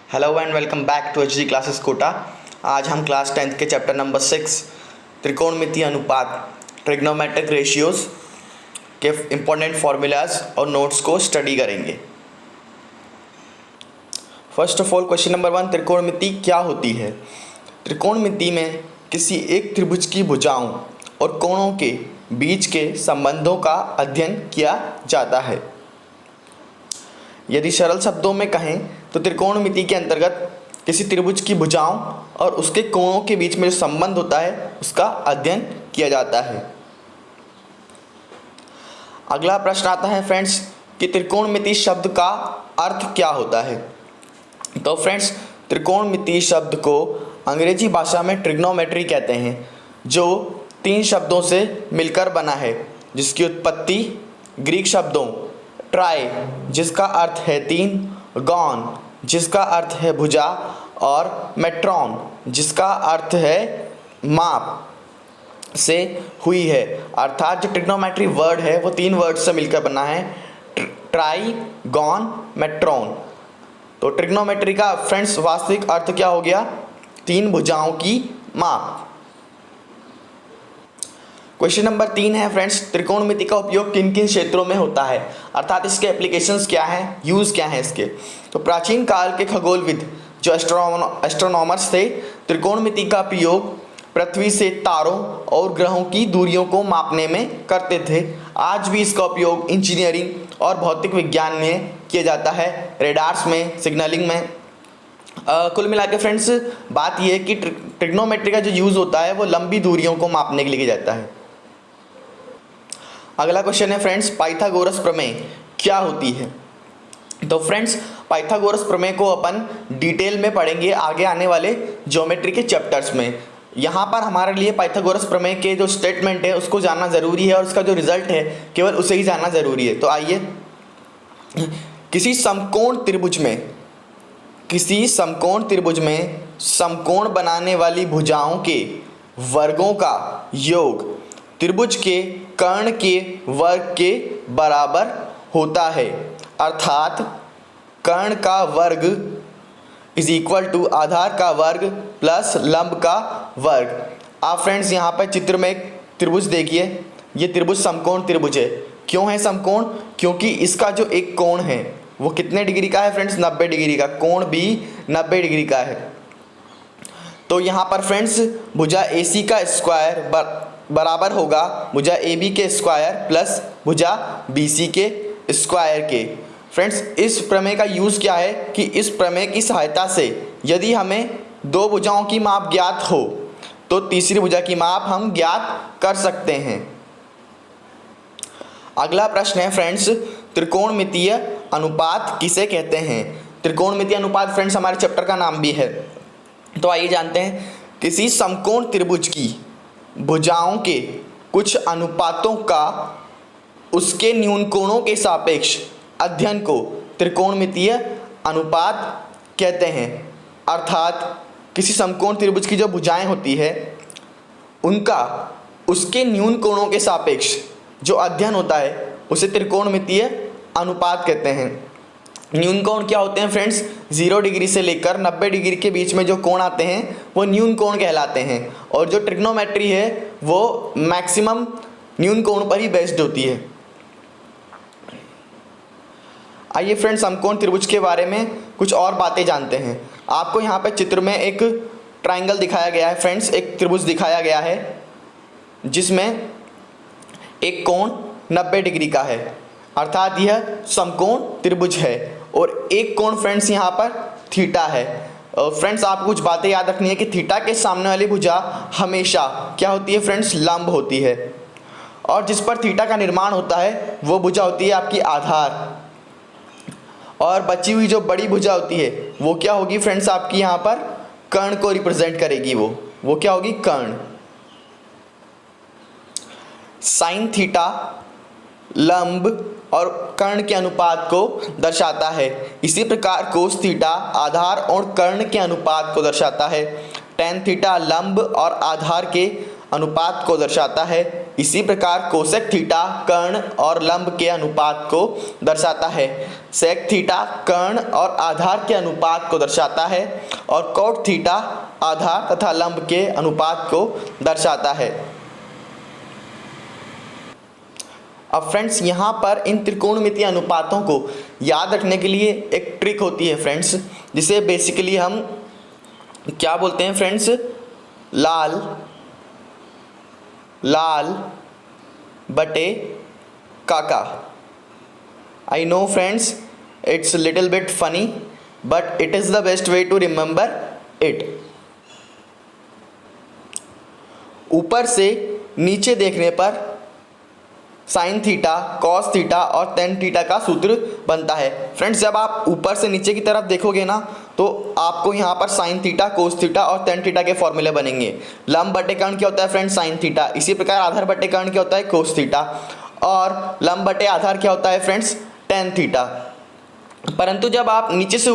Hello and welcome back to HD classes Kota. आज हम class 10th के चैप्टर नंबर 6 त्रिकोणमितीय अनुपात ट्रिग्नोमेट्रिक रेशियोज के इम्पोर्टेंट फार्मूलाज और नोट्स को स्टडी करेंगे। First of all question number 1, त्रिकोणमिति क्या होती है। त्रिकोणमिति में किसी एक त्रिभुज की भुजाओं और कोणों के बीच के संबंधों का अध्ययन किया जाता है। यदि सरल शब्दों में कहें तो त्रिकोणमिति के अंतर्गत किसी त्रिभुज की भुजाओं और उसके कोणों के बीच में जो संबंध होता है उसका अध्ययन किया जाता है। अगला प्रश्न आता है फ्रेंड्स कि त्रिकोणमिति शब्द का अर्थ क्या होता है। तो फ्रेंड्स, त्रिकोणमिति शब्द को अंग्रेजी भाषा में ट्रिग्नोमेट्री कहते हैं, जो 3 शब्दों से मिलकर बना है, जिसकी उत्पत्ति ग्रीक शब्दों ट्राई जिसका अर्थ है 3, गॉन जिसका अर्थ है भुजा और मेट्रॉन जिसका अर्थ है माप से हुई है। अर्थात जो ट्रिग्नोमेट्री वर्ड है वो 3 वर्ड से मिलकर बना है, ट्राई, गॉन, मेट्रॉन। तो ट्रिग्नोमेट्री का फ्रेंड्स वास्तविक अर्थ क्या हो गया? 3 भुजाओं की माप। क्वेश्चन नंबर 3 है फ्रेंड्स, त्रिकोणमिति का उपयोग किन किन क्षेत्रों में होता है, अर्थात इसके एप्लीकेशंस क्या हैं, यूज़ क्या है इसके। तो प्राचीन काल के खगोलविद जो एस्ट्रोनॉमर्स थे, त्रिकोणमिति का उपयोग पृथ्वी से तारों और ग्रहों की दूरियों को मापने में करते थे। आज भी इसका उपयोग इंजीनियरिंग और भौतिक विज्ञान में किया जाता है, रेडार्स में, सिग्नलिंग में। कुल मिला के फ्रेंड्स बात यह है कि ट्रिग्नोमेट्री का जो यूज़ होता है वो लंबी दूरियों को मापने के लिए किया जाता है। अगला क्वेश्चन है फ्रेंड्स, पाइथागोरस प्रमेय क्या होती है। तो फ्रेंड्स, पाइथागोरस प्रमेय को अपन डिटेल में पढ़ेंगे आगे आने वाले ज्योमेट्री के चैप्टर्स में। यहाँ पर हमारे लिए पाइथागोरस प्रमेय के जो स्टेटमेंट है उसको जानना ज़रूरी है और उसका जो रिजल्ट है केवल उसे ही जानना ज़रूरी है। तो आइए, किसी समकोण त्रिभुज में समकोण बनाने वाली भुजाओं के वर्गों का योग त्रिभुज के कर्ण के वर्ग के बराबर होता है। अर्थात कर्ण का वर्ग इज इक्वल टू आधार का वर्ग प्लस लंब का वर्ग। आप फ्रेंड्स यहाँ पर चित्र में एक त्रिभुज देखिए, ये त्रिभुज समकोण त्रिभुज है। क्यों है समकोण? क्योंकि इसका जो एक कोण है वो कितने डिग्री का है फ्रेंड्स? 90 डिग्री का। कोण भी 90 डिग्री का है। तो यहाँ पर फ्रेंड्स भुजा AC का स्क्वायर बराबर होगा भुजा AB के स्क्वायर प्लस भुजा BC के स्क्वायर के। फ्रेंड्स, इस प्रमेय का यूज़ क्या है कि इस प्रमेय की सहायता से यदि हमें 2 भुजाओं की माप ज्ञात हो तो तीसरी भुजा की माप हम ज्ञात कर सकते हैं। अगला प्रश्न है फ्रेंड्स, त्रिकोणमितीय अनुपात किसे कहते हैं। त्रिकोणमितीय अनुपात फ्रेंड्स हमारे चैप्टर का नाम भी है। तो आइए जानते हैं, किसी समकोण त्रिभुज की भुजाओं के कुछ अनुपातों का उसके न्यून कोणों के सापेक्ष अध्ययन को त्रिकोणमितीय अनुपात कहते हैं। अर्थात किसी समकोण त्रिभुज की जो भुजाएं होती है उनका उसके न्यून कोणों के सापेक्ष जो अध्ययन होता है उसे त्रिकोणमितीय अनुपात कहते हैं। न्यून कोण क्या होते हैं फ्रेंड्स? 0 डिग्री से लेकर 90 डिग्री के बीच में जो कोण आते हैं वो न्यून कोण कहलाते हैं। और जो ट्रिग्नोमेट्री है वो मैक्सिमम न्यून कोण पर ही बेस्ड होती है। आइए फ्रेंड्स, समकोण त्रिभुज के बारे में कुछ और बातें जानते हैं। आपको यहाँ पे चित्र में एक ट्राइंगल दिखाया गया है फ्रेंड्स, एक त्रिभुज दिखाया गया है जिसमें एक कोण 90 डिग्री का है, अर्थात यह समकोण त्रिभुज है। और एक कोण फ्रेंड्स यहाँ पर थीटा है। फ्रेंड्स, आपको कुछ बातें याद रखनी है कि थीटा के सामने वाली भुजा हमेशा क्या होती है फ्रेंड्स? लंब होती है। और जिस पर थीटा का निर्माण होता है वो भुजा होती है आपकी आधार। और बची हुई जो बड़ी भुजा होती है वो क्या होगी फ्रेंड्स? आपकी यहाँ पर कर्ण को रिप्रेजेंट करेगी। वो क्या होगी? कर्ण। साइन थीटा लंब और कर्ण के अनुपात को दर्शाता है। इसी प्रकार कोस थीटा आधार और कर्ण के अनुपात को दर्शाता है। टेन थीटा लंब और आधार के अनुपात को दर्शाता है। इसी प्रकार कोसेक थीटा कर्ण और लंब के अनुपात को दर्शाता है। सेक थीटा कर्ण और आधार के अनुपात को दर्शाता है और कॉट थीटा आधार तथा लंब के अनुपात को दर्शाता है। अब फ्रेंड्स यहाँ पर इन त्रिकोणमितीय अनुपातों को याद रखने के लिए एक ट्रिक होती है फ्रेंड्स, जिसे बेसिकली हम क्या बोलते हैं फ्रेंड्स, लाल लाल बटे काका। I know friends it's little bit funny but it is the best way to remember it. ऊपर से नीचे देखने पर साइन थीटा कॉस थीटा और टेन थीटा का सूत्र बनता है। फ्रेंड्स जब आप ऊपर से नीचे की तरफ देखोगे ना तो आपको यहाँ पर साइन थीटा कोस थीटा और टेन थीटा के फॉर्मूले बनेंगे। लंब बटे कर्ण क्या होता है फ्रेंड्स, साइन थीटा। इसी प्रकार आधार बटे कर्ण क्या होता है, कोस थीटा। और लंब बटे आधार क्या होता है फ्रेंड्स, टेन थीटा। परंतु जब आप नीचे से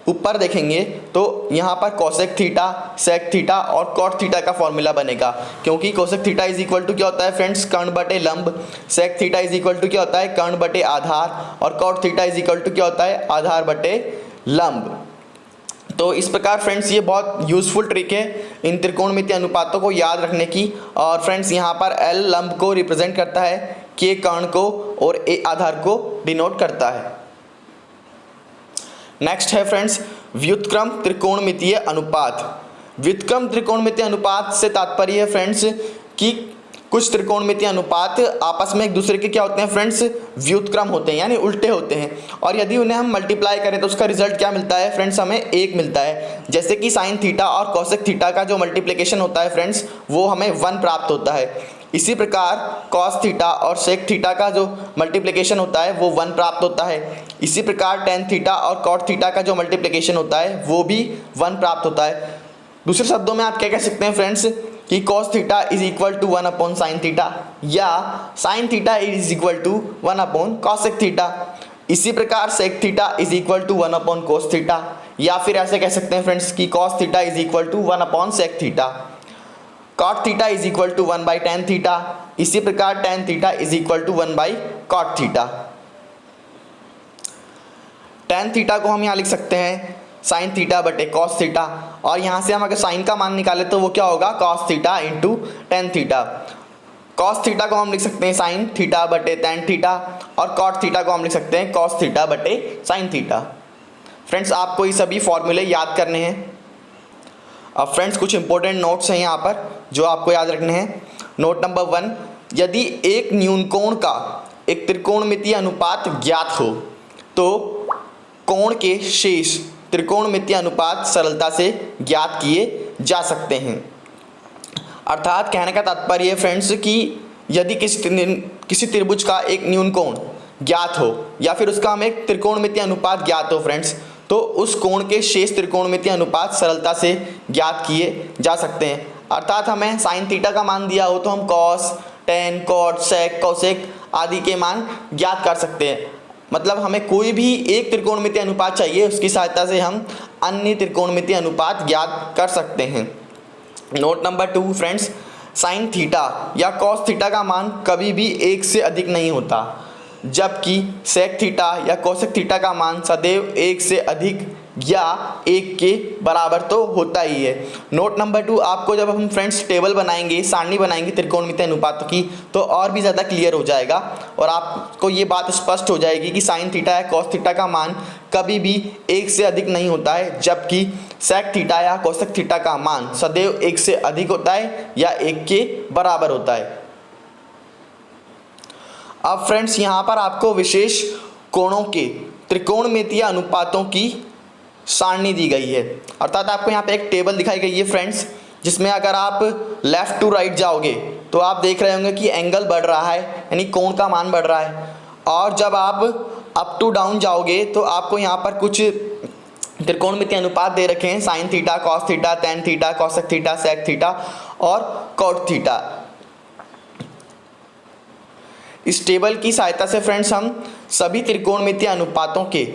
ऊपर देखेंगे तो यहाँ पर कोसेक थीटा सेक थीटा और कॉट थीटा का फॉर्मूला बनेगा, क्योंकि cosec theta is equal to क्या होता है फ्रेंड्स, कर्ण बटे लंब। Sec theta is equal to क्या होता है, कर्ण बटे आधार। और cot theta is equal to क्या होता है, आधार बटे लंब। तो इस प्रकार फ्रेंड्स ये बहुत यूजफुल ट्रिक है इन त्रिकोणमितीय अनुपातों को याद रखने की। और फ्रेंड्स यहाँ पर एल लंब को रिप्रेजेंट करता है, के कर्ण को और ए आधार को डिनोट करता है। नेक्स्ट है फ्रेंड्स व्युत्क्रम त्रिकोणमितीय अनुपात। व्युत्क्रम त्रिकोणमितीय अनुपात से तात्पर्य है फ्रेंड्स कि कुछ त्रिकोणमितीय अनुपात आपस में एक दूसरे के क्या होते हैं फ्रेंड्स, व्युत्क्रम होते हैं, यानी उल्टे होते हैं। और यदि उन्हें हम मल्टीप्लाई करें तो उसका रिजल्ट क्या मिलता है फ्रेंड्स, हमें एक मिलता है। जैसे कि साइन थीटा और कोसेक थीटा का जो मल्टीप्लिकेशन होता है फ्रेंड्स वो हमें 1 प्राप्त होता है। इसी प्रकार कॉस थीटा और सेक थीटा का जो मल्टीप्लिकेशन होता है वो 1 प्राप्त होता है। इसी प्रकार टेन थीटा और कॉट थीटा का जो मल्टीप्लिकेशन होता है वो भी 1 प्राप्त होता है। दूसरे शब्दों में आप क्या कह सकते हैं फ्रेंड्स कि cos theta is equal to 1 upon sine theta, या sine theta is equal to 1 upon cosec theta. इसी प्रकार sec theta is equal to 1 upon cos theta, या फिर ऐसे कह सकते हैं फ्रेंड्स कि cos theta is equal to 1 upon sec theta. Cot theta is equal to 1 by tan theta. इसी प्रकार tan theta is equal to 1 by cot theta. Tan theta को हम यहाँ लिख सकते हैं साइन थीटा बटे कॉस थीटा, और यहाँ से हम अगर साइन का मान निकाले तो वो क्या होगा, cos theta into tan theta. Cos theta को हम लिख सकते हैं साइन थीटा बटे टेन थीटा, और कॉट थीटा को हम लिख सकते हैं कॉस थीटा बटे साइन थीटा। फ्रेंड्स आपको ये सभी फॉर्मूले याद करने हैं। अब फ्रेंड्स कुछ इंपॉर्टेंट नोट्स हैं यहाँ पर जो आपको याद रखने हैं। नोट नंबर 1, यदि एक न्यूनकोण का एक त्रिकोणमितीय अनुपात ज्ञात हो तो कोण के शेष त्रिकोणमितीय अनुपात सरलता से ज्ञात किए जा सकते हैं। अर्थात कहने का तात्पर्य फ्रेंड्स कि यदि किसी त्रिभुज का एक न्यूनकोण ज्ञात हो या फिर उसका हमें एक त्रिकोणमितीय अनुपात ज्ञात हो फ्रेंड्स, तो उस कोण के शेष त्रिकोणमितीय अनुपात सरलता से ज्ञात किए जा सकते हैं। अर्थात हमें साइन थीटा का मान दिया हो तो हम कॉस, टेन, कॉट, सेक, कोसेक आदि के मान ज्ञात कर सकते हैं। मतलब हमें कोई भी एक त्रिकोणमितीय अनुपात चाहिए, उसकी सहायता से हम अन्य त्रिकोणमितीय अनुपात ज्ञात कर सकते हैं। Note number 2 friends, sign theta या कॉस थीटा का मान कभी भी 1 से अधिक नहीं होता, जबकि सेक थीटा या कोसेक थीटा का मान सदैव 1 से अधिक या 1 के बराबर तो होता ही है। नोट नंबर 2, आपको जब हम फ्रेंड्स टेबल बनाएंगे, सारणी बनाएंगे त्रिकोणमितीय अनुपातों की, तो और भी ज़्यादा क्लियर हो जाएगा और आपको ये बात स्पष्ट हो जाएगी कि साइन थीटा या कॉस थीटा का मान कभी भी 1 से अधिक नहीं होता है, जबकि सेक थीटा या कोसेक थीटा का मान सदैव 1 से अधिक होता है या 1 के बराबर होता है। अब फ्रेंड्स यहाँ पर आपको विशेष कोणों के त्रिकोणमितीय अनुपातों की सारणी दी गई है। अर्थात आपको यहाँ पे एक टेबल दिखाई गई है फ्रेंड्स, जिसमें अगर आप लेफ़्ट टू राइट जाओगे तो आप देख रहे होंगे कि एंगल बढ़ रहा है, यानी कोण का मान बढ़ रहा है। और जब आप अप टू डाउन जाओगे तो आपको यहाँ पर कुछ त्रिकोणमितीय अनुपात दे रखे हैं, sine theta, cos theta, tan theta, cosec theta, sec theta और कॉट थीटा। इस टेबल की सहायता से फ्रेंड्स हम सभी त्रिकोणमितीय अनुपातों के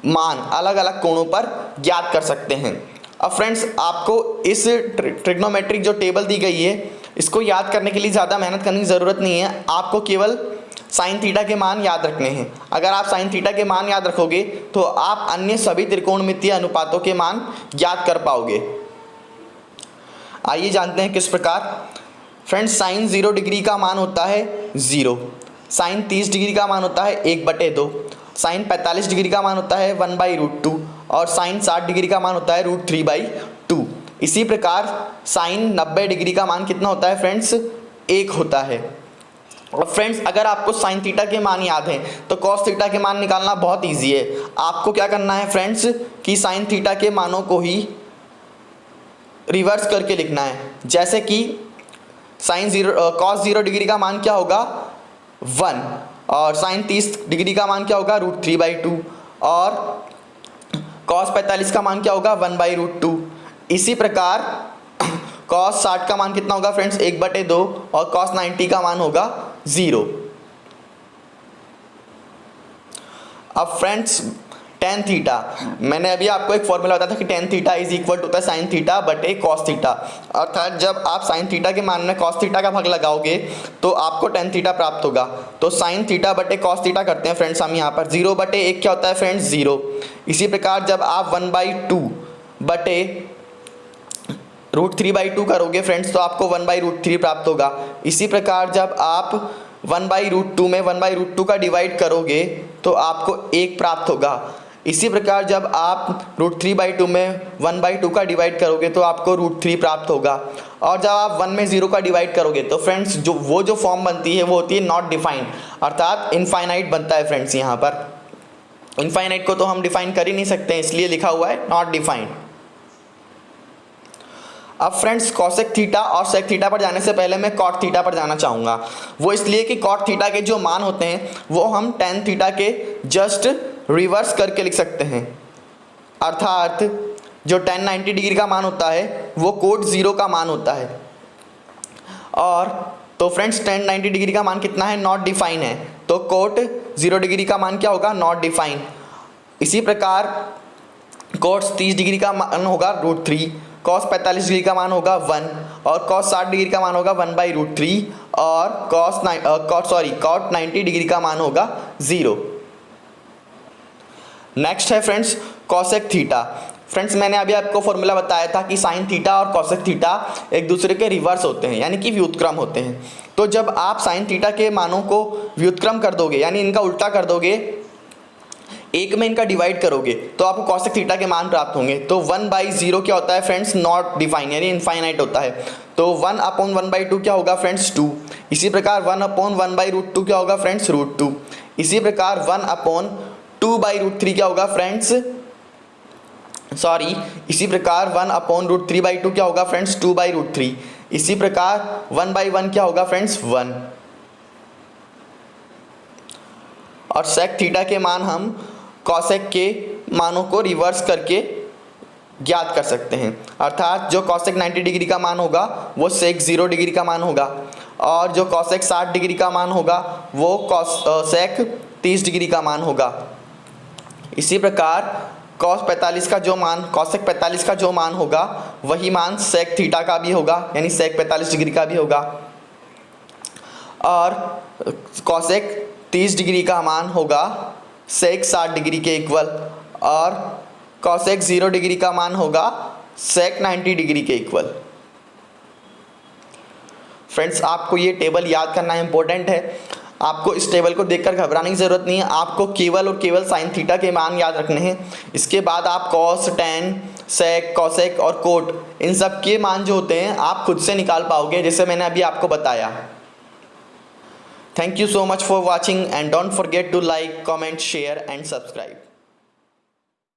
मान अलग अलग कोणों पर ज्ञात कर सकते हैं। अब फ्रेंड्स आपको इस ट्रिग्नोमेट्रिक जो टेबल दी गई है इसको याद करने के लिए ज़्यादा मेहनत करने की ज़रूरत नहीं है, आपको केवल साइन थीटा के मान याद रखने हैं। अगर आप साइन थीटा के मान याद रखोगे तो आप अन्य सभी त्रिकोणमितीय अनुपातों के मान याद कर पाओगे। आइए जानते हैं किस प्रकार। फ्रेंड्स, साइन 0 डिग्री का मान होता है 0, साइन 30 डिग्री का मान होता है 1/2, साइन 45 डिग्री का मान होता है 1/√2 और साइन 60 डिग्री का मान होता है √3/2। इसी प्रकार साइन 90 डिग्री का मान कितना होता है फ्रेंड्स, 1 होता है। और फ्रेंड्स, अगर आपको साइन थीटा के मान याद हैं तो कॉस थीटा के मान निकालना बहुत ईजी है। आपको क्या करना है फ्रेंड्स कि साइन थीटा के मानों को ही रिवर्स करके लिखना है। जैसे कि कॉस 0 डिग्री का मान क्या होगा 1 और साइन 30 डिग्री का मान क्या होगा √3/2 और कॉस 45 का मान क्या होगा 1/√2। इसी प्रकार कॉस 60 का मान कितना होगा फ्रेंड्स 1/2 और कॉस 90 का मान होगा 0। अब फ्रेंड्स टेन थीटा, मैंने अभी आपको एक फॉर्मूला बताया था कि tan theta is equal to होता है साइन थीटा बटे कॉस थीटा। अर्थात जब आप साइन थीटा के मान में कॉस थीटा का भाग लगाओगे तो आपको टेन थीटा प्राप्त होगा। तो साइन थीटा बटे कॉस थीटा करते हैं फ्रेंड्स हम यहाँ पर। 0/1 क्या होता है फ्रेंड्स 0। इसी प्रकार जब आप 1/2 बटे √3/2 करोगे फ्रेंड्स तो आपको 1/√3 प्राप्त होगा। इसी प्रकार जब आप 1/√2 में 1/√2 का डिवाइड करोगे तो आपको 1 प्राप्त होगा। इसी प्रकार जब आप √3/2 में 1/2 का डिवाइड करोगे तो आपको √3 प्राप्त होगा। और जब आप 1 में 0 का डिवाइड करोगे तो फ्रेंड्स जो फॉर्म बनती है वो होती है नॉट डिफाइंड, अर्थात इनफाइनाइट बनता है फ्रेंड्स। यहाँ पर इनफाइनाइट को तो हम डिफाइन कर ही नहीं सकते, इसलिए लिखा हुआ है नॉट डिफाइंड। अब फ्रेंड्स कॉसेक थीटा और सेक थीटा पर जाने से पहले मैं कॉट थीटा पर जाना चाहूँगा। वो इसलिए कि कॉट थीटा के जो मान होते हैं वो हम टेन थीटा के जस्ट रिवर्स करके लिख सकते हैं। अर्थात जो tan 90 डिग्री का मान होता है वो कोट 0 का मान होता है। और तो फ्रेंड्स tan 90 डिग्री का मान कितना है, नॉट डिफाइन है, तो कोट 0 डिग्री का मान क्या होगा, नॉट डिफाइन। इसी प्रकार कोट 30 डिग्री का मान होगा √3, कॉस 45 डिग्री का मान होगा 1 और कॉस 60 डिग्री का मान होगा 1/√3 और कॉट 90 डिग्री का मान होगा 0। नेक्स्ट है फ्रेंड्स कॉसेक थीटा। फ्रेंड्स मैंने अभी आपको फॉर्मूला बताया था कि साइन थीटा और कॉसेक थीटा एक दूसरे के रिवर्स होते हैं, यानी कि व्युत्क्रम होते हैं। तो जब आप साइन थीटा के मानों को व्युत्क्रम कर दोगे, यानी इनका उल्टा कर दोगे, एक में इनका डिवाइड करोगे तो आपको कॉसेक थीटा के मान प्राप्त होंगे। तो 1/0 क्या होता है फ्रेंड्स, नॉट डिफाइन, यानी इनफाइनाइट होता है। तो 1/1/2 क्या होगा फ्रेंड्स 2। इसी प्रकार 1/1/√2 क्या होगा फ्रेंड्स √2। इसी प्रकार 1/2/√3 क्या होगा फ्रेंड्स, इसी प्रकार 1/√3/2 क्या होगा फ्रेंड्स 2/√3। इसी प्रकार 1/1 क्या होगा फ्रेंड्स 1। और सेक थीटा के मान हम कॉसेक के मानों को रिवर्स करके ज्ञात कर सकते हैं। अर्थात जो कॉसेक 90 डिग्री का मान होगा वो सेक 0 डिग्री का मान होगा और जो कॉसेक 60 डिग्री का मान होगा वो सेक 30 डिग्री का मान होगा। इसी प्रकार कॉसेक 45 का जो मान होगा वही मान सेक थीटा का भी होगा, यानी सेक 45 डिग्री का भी होगा। और कॉसेक 30 डिग्री का मान होगा सेक 60 डिग्री के इक्वल और कॉसेक 0 डिग्री का मान होगा सेक 90 डिग्री के इक्वल। फ्रेंड्स आपको ये टेबल याद करना इंपॉर्टेंट है। आपको इस टेबल को देखकर घबराने की ज़रूरत नहीं है, आपको केवल और केवल साइन थीटा के मान याद रखने हैं। इसके बाद आप कॉस, टैन, सेक, कॉसेक और कोट इन सब के मान जो होते हैं आप खुद से निकाल पाओगे, जैसे मैंने अभी आपको बताया। Thank you so much for watching and don't forget to like, comment, share and subscribe.